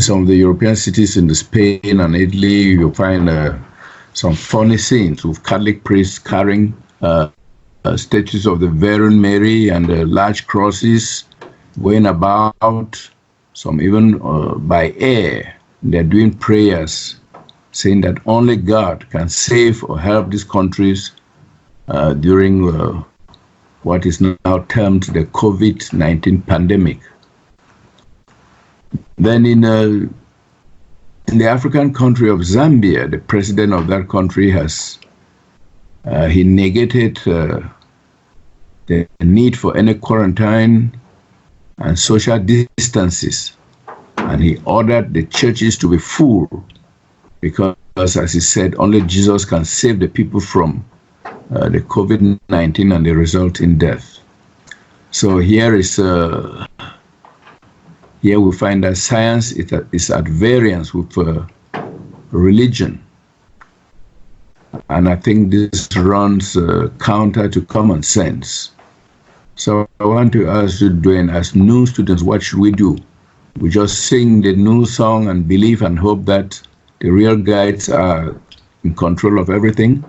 some of the European cities in Spain and Italy, you find some funny scenes with Catholic priests carrying statues of the Virgin Mary and large crosses going about, some even by air. They're doing prayers, saying that only God can save or help these countries during what is now termed the COVID-19 pandemic. Then in the African country of Zambia, the president of that country has he negated the need for any quarantine and social distances, and he ordered the churches to be full because, as he said, only Jesus can save the people from the COVID-19 and the resulting death. So here we find that science is at variance with religion. And I think this runs counter to common sense. So I want to ask you, Duane, as new students, what should we do? We just sing the new song and believe and hope that the real guides are in control of everything?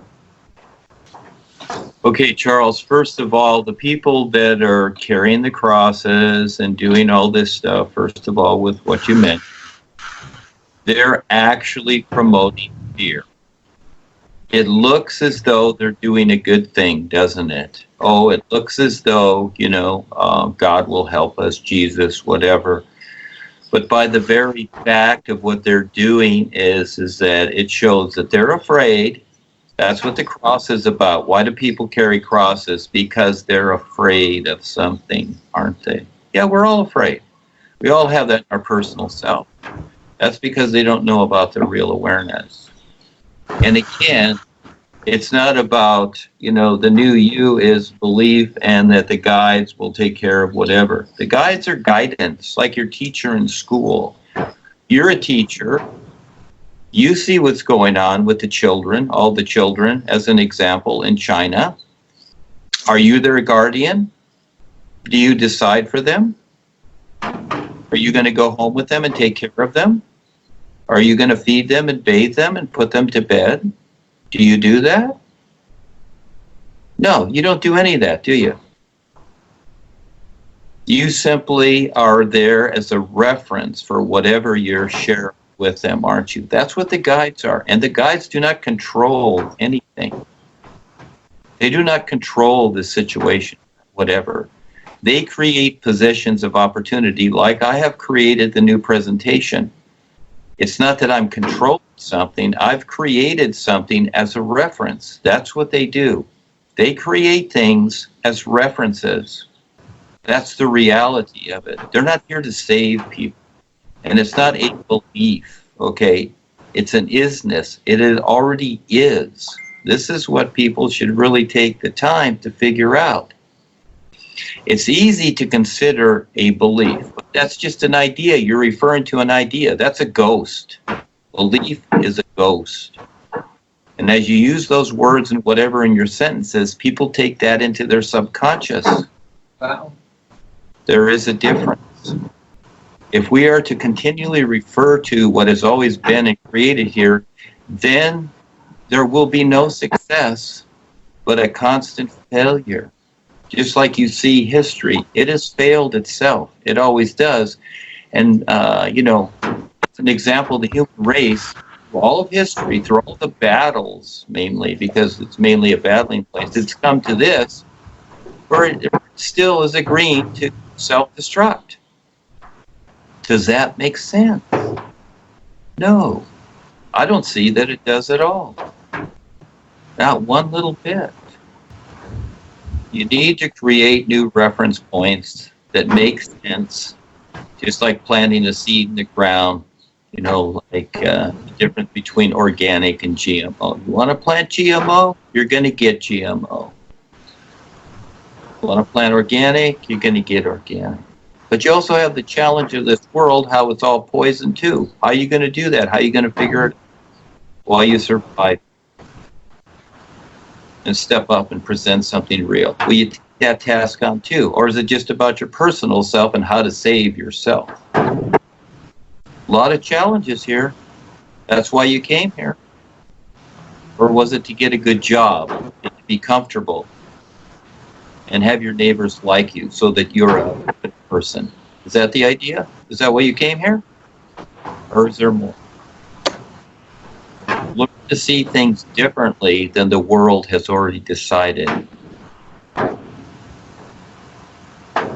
Okay, Charles, first of all, the people that are carrying the crosses and doing all this stuff, first of all, with what you mentioned, they're actually promoting fear. It looks as though they're doing a good thing, doesn't it? Oh, it looks as though, God will help us, Jesus, whatever. But by the very fact of what they're doing is that it shows that they're afraid. That's what the cross is about. Why do people carry crosses? Because they're afraid of something, aren't they? Yeah, we're all afraid. We all have that in our personal self. That's because they don't know about their real awareness. And again, it's not about, the new you is belief and that the guides will take care of whatever. The guides are guidance, like your teacher in school. You're a teacher. You see what's going on with the children, all the children, as an example, in China. Are you their guardian? Do you decide for them? Are you going to go home with them and take care of them? Are you going to feed them and bathe them and put them to bed? Do you do that? No, you don't do any of that, do you? You simply are there as a reference for whatever you're sharing with them, aren't you? That's what the guides are. And the guides do not control anything. They do not control the situation, whatever. They create positions of opportunity, like I have created the new presentation. It's not that I'm controlling something. I've created something as a reference. That's what they do. They create things as references. That's the reality of it. They're not here to save people. And it's not a belief, okay? It's an isness. It already is. This is what people should really take the time to figure out. It's easy to consider a belief, but that's just an idea. You're referring to an idea. That's a ghost. Belief is a ghost. And as you use those words and whatever in your sentences, people take that into their subconscious. Wow. There is a difference. If we are to continually refer to what has always been and created here, then there will be no success, but a constant failure. Just like you see history, it has failed itself. It always does. And, it's an example of the human race, through all of history, through all the battles, mainly, because it's mainly a battling place, it's come to this, where it still is agreeing to self-destruct. Does that make sense? No. I don't see that it does at all. Not one little bit. You need to create new reference points that make sense, just like planting a seed in the ground, like the difference between organic and GMO. You want to plant GMO, you're going to get GMO. You want to plant organic, you're going to get organic. But you also have the challenge of this world, how it's all poison too. How are you going to do that? How are you going to figure it out while you survive? And step up and present something real. Will you take that task on too? Or is it just about your personal self and how to save yourself? A lot of challenges here. That's why you came here. Or was it to get a good job, and to be comfortable, and have your neighbors like you so that you're a good person? Is that the idea? Is that why you came here? Or is there more? Look to see things differently than the world has already decided.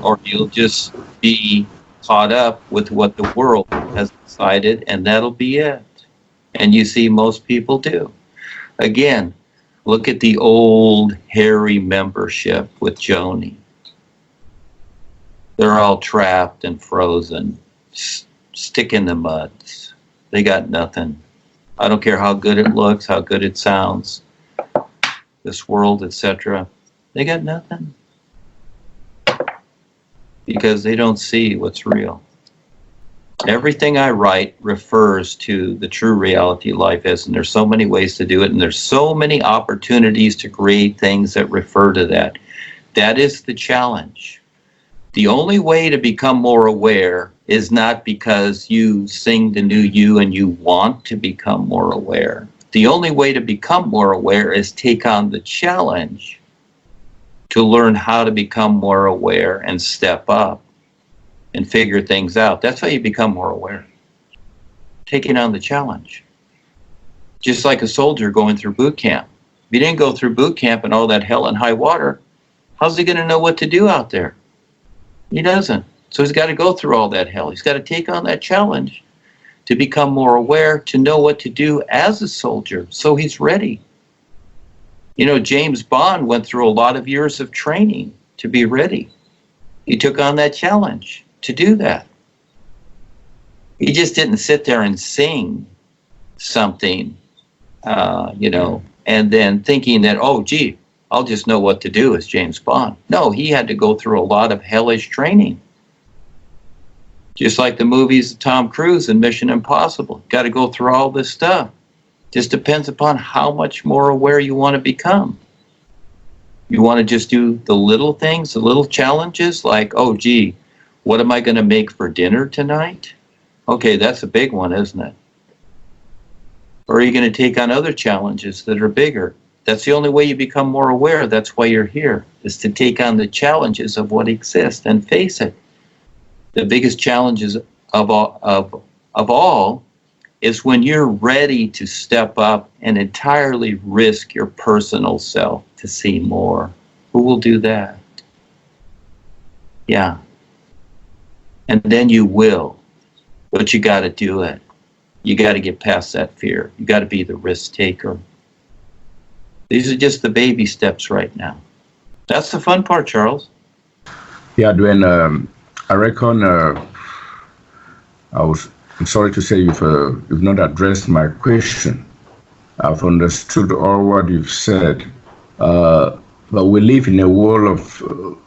Or you'll just be caught up with what the world has decided, and that'll be it. And you see most people do. Again, look at the old hairy membership with Joni. They're all trapped and frozen, stick in the mud. They got nothing. I don't care how good it looks, how good it sounds, this world, etc. They got nothing. Because they don't see what's real. Everything I write refers to the true reality life is, and there's so many ways to do it, and there's so many opportunities to create things that refer to that. That is the challenge. The only way to become more aware is not because you sing the new you and you want to become more aware. The only way to become more aware is take on the challenge to learn how to become more aware and step up and figure things out. That's how you become more aware. Taking on the challenge. Just like a soldier going through boot camp. If he didn't go through boot camp and all that hell and high water, how's he going to know what to do out there? He doesn't. So he's got to go through all that hell. He's got to take on that challenge to become more aware, to know what to do as a soldier, so he's ready. You know, James Bond went through a lot of years of training to be ready. He took on that challenge to do that. He just didn't sit there and sing something, and then thinking that, oh, gee, I'll just know what to do as James Bond. No, he had to go through a lot of hellish training. Just like the movies of Tom Cruise and Mission Impossible. Got to go through all this stuff. Just depends upon how much more aware you want to become. You want to just do the little things, the little challenges, like, oh, gee, what am I going to make for dinner tonight? Okay, that's a big one, isn't it? Or are you going to take on other challenges that are bigger? That's the only way you become more aware. That's why you're here, is to take on the challenges of what exists and face it. The biggest challenges of all is when you're ready to step up and entirely risk your personal self to see more. Who will do that? Yeah. And then you will. But you got to do it. You got to get past that fear. You got to be the risk taker. These are just the baby steps right now. That's the fun part, Charles. Yeah, Duane, I reckon I'm sorry to say you've not addressed my question. I've understood all what you've said. But we live in a world of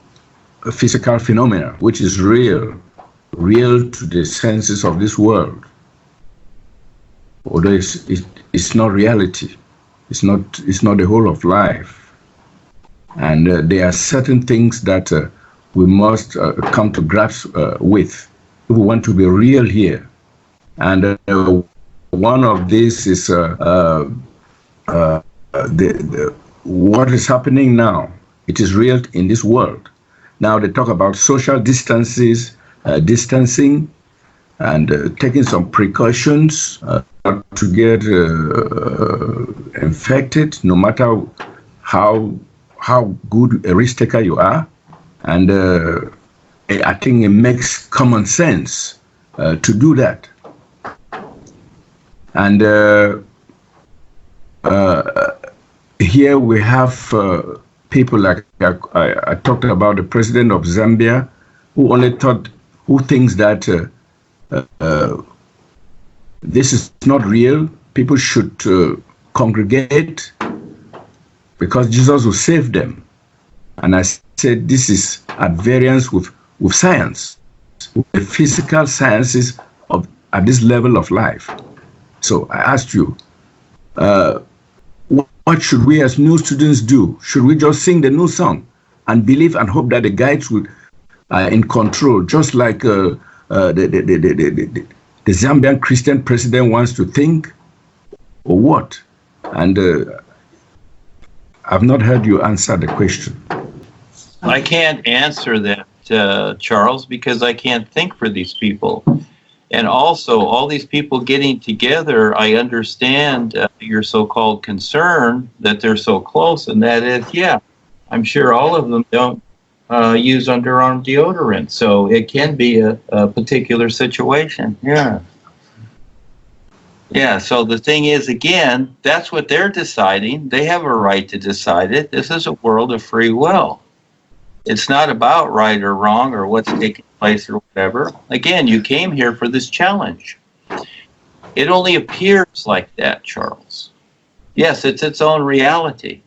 physical phenomena, which is real to the senses of this world. Although it's not reality. It's not the whole of life. And there are certain things that we must come to grips with if we want to be real here. And one of these is what is happening now. It is real in this world. Now they talk about social distancing, and taking some precautions not to get infected, no matter how good a risk taker you are. And I think it makes common sense to do that. And here we have people like I talked about the president of Zambia, who thinks that this is not real. People should congregate because Jesus will save them. And I said this is at variance with science, with the physical sciences at this level of life. So I asked you, what should we as new students do? Should we just sing the new song and believe and hope that the guides will in control, just like the the Zambian Christian president wants to think, or what? And I've not heard you answer the question. I can't answer that, Charles, because I can't think for these people. And also, all these people getting together, I understand your so-called concern that they're so close, and that is, yeah, I'm sure all of them don't use underarm deodorant, so it can be a particular situation. Yeah. Yeah, so the thing is, again, that's what they're deciding. They have a right to decide it. This is a world of free will. It's not about right or wrong or what's taking place or whatever. Again, you came here for this challenge. It only appears like that, Charles. Yes, it's its own reality.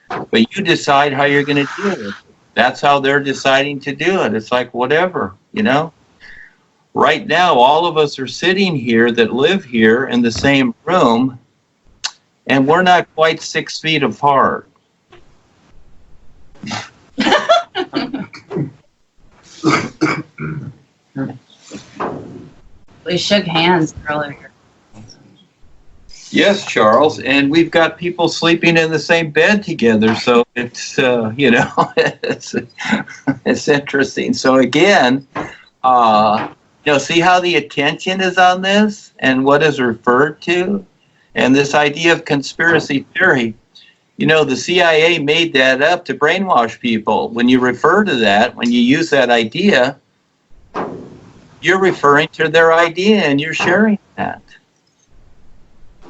But you decide how you're going to deal with it. That's how they're deciding to do it. It's like whatever, you know. Right now, all of us are sitting here that live here in the same room, and we're not quite 6 feet apart. We shook hands earlier. Yes, Charles, and we've got people sleeping in the same bed together, so it's you know, it's interesting. So again, you know, see how the attention is on this and what is referred to, and this idea of conspiracy theory. You know, the CIA made that up to brainwash people. When you refer to that, when you use that idea, you're referring to their idea and you're sharing that.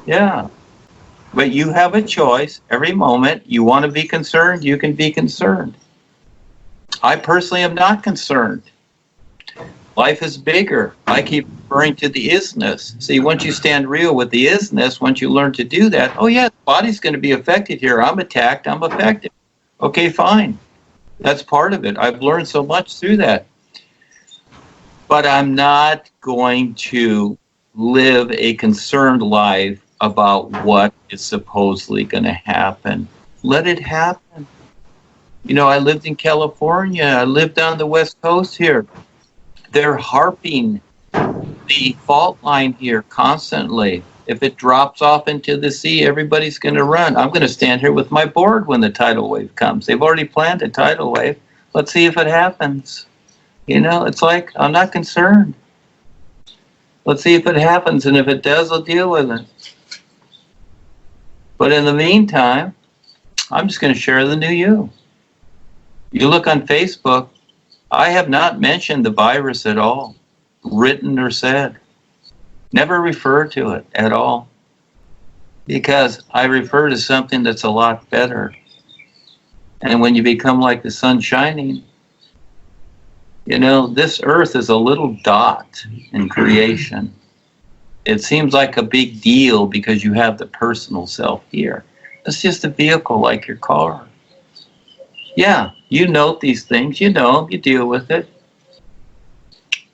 Yeah. But you have a choice every moment. You want to be concerned, you can be concerned. I personally am not concerned. Life is bigger. I keep referring to the isness. See, once you stand real with the isness, once you learn to do that, oh yeah, the body's going to be affected here. I'm attacked, I'm affected. Okay, fine. That's part of it. I've learned so much through that. But I'm not going to live a concerned life about what is supposedly going to happen. Let it happen. You know, I lived in California. I lived on the West Coast here. They're harping the fault line here constantly. If it drops off into the sea, everybody's going to run. I'm going to stand here with my board when the tidal wave comes. They've already planned a tidal wave. Let's see if it happens. You know, it's like, I'm not concerned. Let's see if it happens, and if it does, I'll deal with it. But in the meantime, I'm just going to share the new you. You look on Facebook, I have not mentioned the virus at all, written or said. Never referred to it at all. Because I refer to something that's a lot better. And when you become like the sun shining, you know, this earth is a little dot in creation. It seems like a big deal because you have the personal self here. It's just a vehicle like your car. Yeah, you note these things, you know them, you deal with it.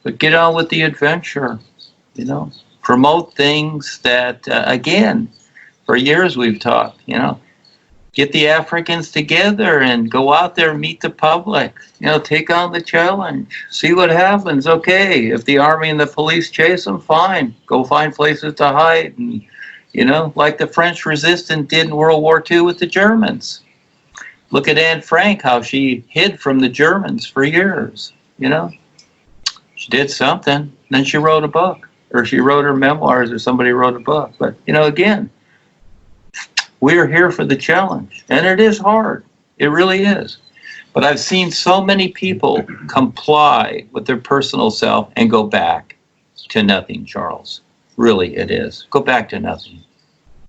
But get on with the adventure, you know. Promote things that, again, for years we've talked, you know. Get the Africans together and go out there and meet the public. You know, take on the challenge. See what happens. Okay, if the army and the police chase them, fine. Go find places to hide. And, you know, like the French resistance did in World War II with the Germans. Look at Anne Frank, how she hid from the Germans for years, you know. She did something, then she wrote a book. Or she wrote her memoirs, or somebody wrote a book. But, you know, again, we're here for the challenge. And it is hard. It really is. But I've seen so many people comply with their personal self and go back to nothing, Charles. Really, it is. Go back to nothing.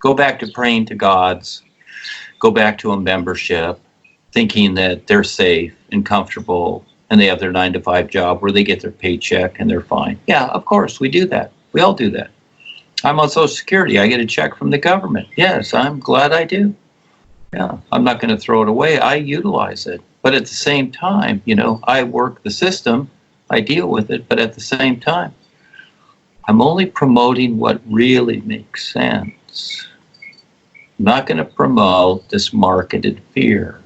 Go back to praying to gods. Go back to a membership, thinking that they're safe and comfortable and they have their 9-to-5 job where they get their paycheck and they're fine. Yeah, of course, we do that. We all do that. I'm on Social Security. I get a check from the government. Yes, I'm glad I do. Yeah, I'm not going to throw it away. I utilize it. But at the same time, you know, I work the system. I deal with it. But at the same time, I'm only promoting what really makes sense. I'm not going to promote this marketed fear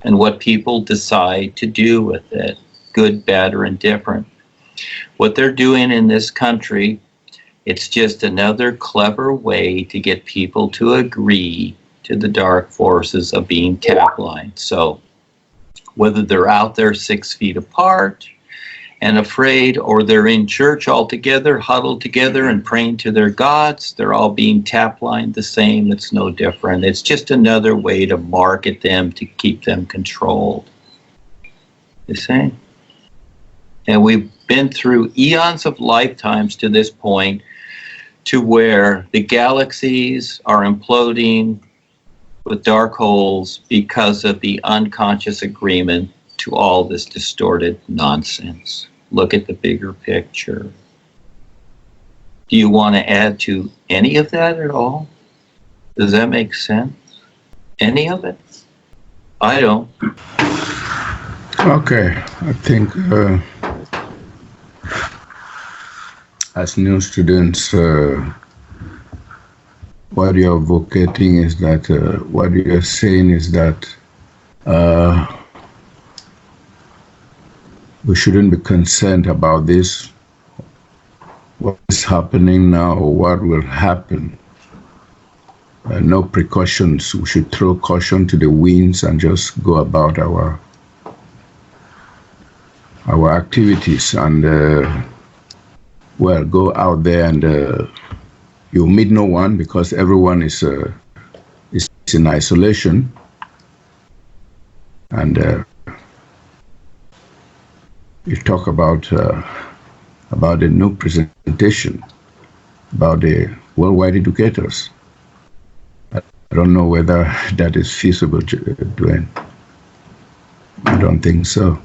and what people decide to do with it, good, bad, or indifferent. What they're doing in this country It's just another clever way to get people to agree to the dark forces of being tap-lined. So whether they're out there 6 feet apart and afraid, or they're in church all together, huddled together and praying to their gods, they're all being tap-lined the same. It's no different. It's just another way to market them, to keep them controlled. You see? And we've been through eons of lifetimes to this point, to where the galaxies are imploding with dark holes because of the unconscious agreement to all this distorted nonsense. Look at the bigger picture. Do you want to add to any of that at all? Does that make sense? Any of it? I don't. Okay, I think as new students, what you're advocating is that, what you're saying is that we shouldn't be concerned about this, what is happening now or what will happen. No precautions. We should throw caution to the winds and just go about our activities and go out there and you'll meet no one because everyone is in isolation, and you talk about the new presentation about the worldwide educators. I don't know whether that is feasible, Duane. I don't think so.